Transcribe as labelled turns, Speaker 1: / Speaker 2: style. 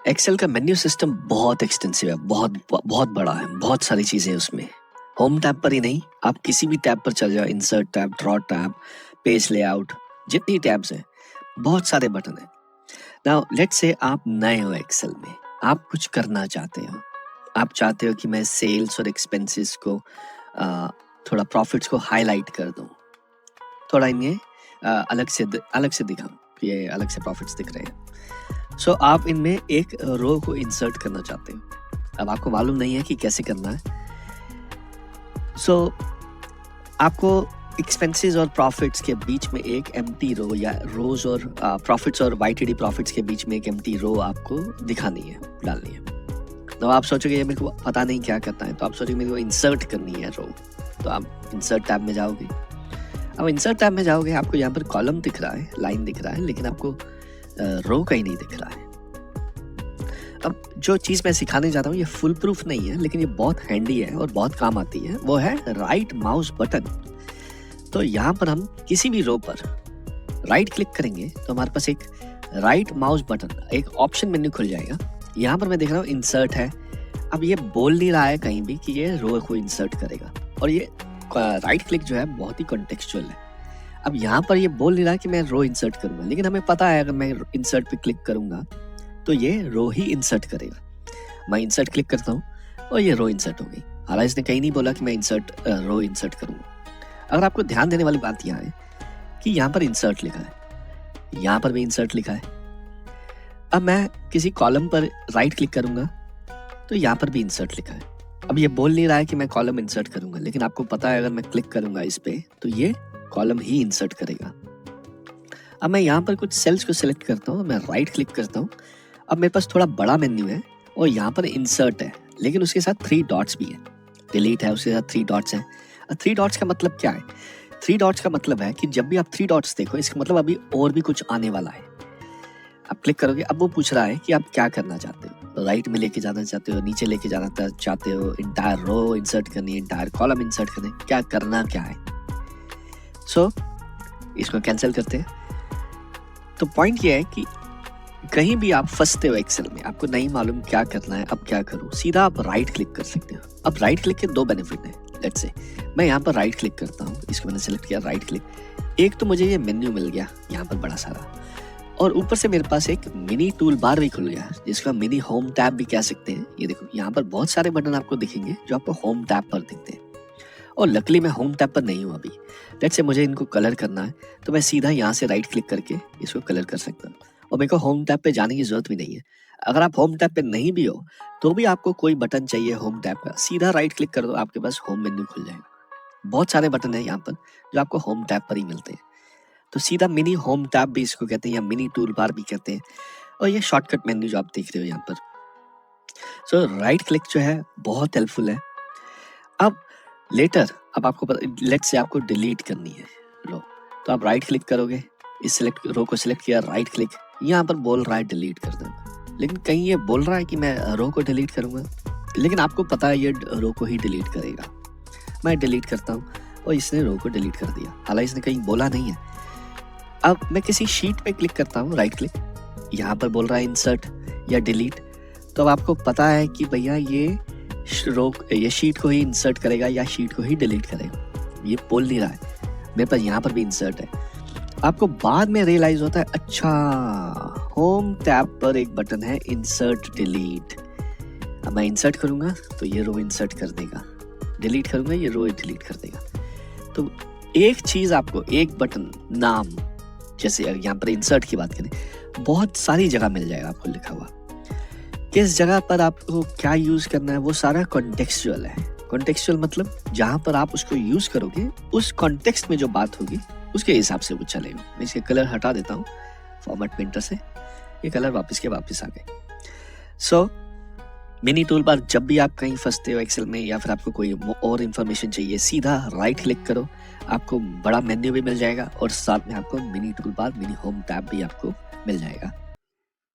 Speaker 1: Excel का menu system बहुत extensive है, बहुत बड़ा है, बहुत सारी चीज़ें हैं उसमें। होम टैब पर ही नहीं, आप किसी भी टैब पर चल जाओ, insert tab, draw tab, page layout, जितनी टैब्स हैं, बहुत सारे बटन हैं। नाउ लेट्स से आप नए हो एक्सेल में, आप कुछ करना चाहते हो। आप चाहते हो कि मैं सेल्स और एक्सपेंसेस को थोड़ा प्रॉफिट्स को हाईलाइट कर दूं, थोड़ा इन्हें अलग से दिखाऊं, ये अलग से प्रॉफिट्स दिख रहे हैं। सो आप इनमें एक रो को इंसर्ट करना चाहते हो। अब आपको मालूम नहीं है कि कैसे करना है। सो आपको एक्सपेंसेस और प्रॉफिट्स के बीच में एक एम्प्टी रो, या रोज और प्रॉफिट्स और वाईटीडी प्रॉफिट्स के बीच में एक एम्प्टी रो आपको दिखानी है, डालनी है। तो आप सोचोगे ये मेरे को पता नहीं क्या करना है, तो आप सोचोगे मेरे को इंसर्ट करनी है रो, तो आप इंसर्ट टैब में जाओगे। अब इंसर्ट टैब में जाओगे, आपको यहाँ पर कॉलम दिख रहा है, लाइन दिख रहा है, लेकिन आपको रो कहीं नहीं दिख रहा है। अब जो चीज़ मैं सिखाने जा रहा हूँ ये फुल प्रूफ नहीं है, लेकिन ये बहुत हैंडी है और बहुत काम आती है। वो है राइट माउस बटन। तो यहाँ पर हम किसी भी रो पर राइट क्लिक करेंगे तो हमारे पास एक राइट माउस बटन, एक ऑप्शन मेन्यू खुल जाएगा। यहाँ पर मैं देख रहा हूँ इंसर्ट है। अब ये बोल नहीं रहा है कहीं भी कि ये रो को इंसर्ट करेगा, और ये राइट क्लिक जो है बहुत ही कॉन्टेक्चुअल है। अब यहाँ पर ये बोल नहीं रहा कि मैं रो इंसर्ट करूंगा, लेकिन हमें पता है अगर मैं इंसर्ट पे क्लिक करूंगा तो ये रो ही इंसर्ट करेगा। मैं इंसर्ट क्लिक करता हूँ और ये रो इंसर्ट हो गई। हालांकि इसने कहीं नहीं बोला कि मैं रो इंसर्ट करूंगा। अगर आपको ध्यान देने वाली बात यहाँ है कि यहाँ पर इंसर्ट लिखा है, यहाँ पर भी इंसर्ट लिखा है। अब मैं किसी कॉलम पर राइट क्लिक करूंगा तो यहाँ पर भी इंसर्ट लिखा है। अब ये बोल नहीं रहा है कि मैं कॉलम इंसर्ट करूंगा, लेकिन आपको पता है अगर मैं क्लिक करूंगा इस पे तो ये कॉलम ही इंसर्ट करेगा। अब मैं यहाँ पर कुछ सेल्स को सिलेक्ट करता हूँ, मैं राइट क्लिक करता हूँ। अब मेरे पास थोड़ा बड़ा मेन्यू है और यहाँ पर इंसर्ट है, लेकिन उसके साथ 3 डॉट्स भी है। डिलीट है, उसके साथ 3 डॉट्स हैं। 3 डॉट्स का मतलब क्या है? 3 डॉट्स का मतलब है कि जब भी आप 3 डॉट्स देखो, इसका मतलब अभी और भी कुछ आने वाला है। आप क्लिक करोगे, अब वो पूछ रहा है कि आप क्या करना चाहते हो। राइट में लेके जाना चाहते हो, नीचे लेके जाना चाहते हो, इंटायर रो इंसर्ट करनी है, इंटायर कॉलम इंसर्ट करनी है, क्या करना क्या है। सो इसको कैंसिल करते हैं। तो पॉइंट ये है कि कहीं भी आप फंसते हो एक्सेल में, आपको नहीं मालूम क्या करना है, अब क्या करूं, सीधा आप राइट क्लिक कर सकते हो। अब राइट क्लिक के 2 बेनिफिट हैं। लेट्स से मैं यहाँ पर राइट क्लिक करता हूँ, इसको मैंने सेलेक्ट किया, राइट क्लिक। एक तो मुझे ये मेन्यू मिल गया यहाँ पर बड़ा सारा, और ऊपर से मेरे पास एक मिनी टूल बार भी खुल गया, जिसको हम मिनी होम टैब भी कह सकते हैं। ये देखो यहाँ पर बहुत सारे बटन आपको दिखेंगे जो आपको होम टैब पर दिखते हैं, और लकीली मैं होम टैब पर नहीं हूँ अभी। लेट्स से मुझे इनको कलर करना है तो मैं सीधा यहाँ से राइट क्लिक करके इसको कलर कर सकता हूँ, और मेरे को होम टैब पे जाने की जरूरत भी नहीं है। अगर आप होम टैब पे नहीं भी हो तो भी आपको कोई बटन चाहिए होम टैब का, सीधा राइट क्लिक कर दो, आपके पास होम मेन्यू खुल जाएगा। बहुत सारे बटन है यहाँ पर जो आपको होम टैब पर ही मिलते हैं। तो सीधा मिनी होम टैब भी इसको कहते हैं, या मिनी टूल बार भी कहते हैं। और ये शॉर्टकट मेन्यू जो आप देख रहे हो यहाँ पर। सो राइट क्लिक जो है बहुत हेल्पफुल है। अब लेटर, अब आपको लेट्स से आपको डिलीट करनी है रो, तो आप राइट क्लिक करोगे, इस रो को सिलेक्ट किया, राइट क्लिक, यहाँ पर बोल रहा है डिलीट कर दो, लेकिन कहीं ये बोल रहा है कि मैं रो को डिलीट करूंगा, लेकिन आपको पता है ये रो को ही डिलीट करेगा। मैं डिलीट करता हूँ और इसने रो को डिलीट कर दिया, हालांकि इसने कहीं बोला नहीं है। अब मैं किसी शीट पे क्लिक करता हूँ, राइट क्लिक, यहाँ पर बोल रहा है इंसर्ट या डिलीट, तो अब आपको पता है कि भैया ये शीट को ही इंसर्ट करेगा या शीट को ही डिलीट करेगा। ये बोल नहीं रहा है। मेरे पास यहाँ पर भी इंसर्ट है। आपको बाद में रियलाइज होता है, अच्छा होम टैब पर एक बटन है इंसर्ट डिलीट। अब मैं इंसर्ट करूंगा तो ये रो इंसर्ट कर देगा, डिलीट करूंगा ये रो डिलीट कर देगा। तो एक चीज आपको, एक बटन, नाम, जैसे यहाँ पर इंसर्ट की बात करें, बहुत सारी जगह मिल जाएगा आपको लिखा हुआ। किस जगह पर आपको क्या यूज करना है वो सारा कॉन्टेक्सचुअल है। कॉन्टेक्सचुअल मतलब जहां पर आप उसको यूज करोगे उस कॉन्टेक्स्ट में जो बात होगी उसके हिसाब से वो चलेगा। मैं इसके कलर हटा देता हूँ फॉर्मेट पेंटर से, ये कलर वापस आ गए। सो मिनी टूल बार, जब भी आप कहीं फंसते हो एक्सेल में या फिर आपको कोई और इन्फॉर्मेशन चाहिए, सीधा राइट क्लिक करो, आपको बड़ा मेन्यू भी मिल जाएगा और साथ में आपको mini tool bar, mini home tab भी आपको मिल जाएगा।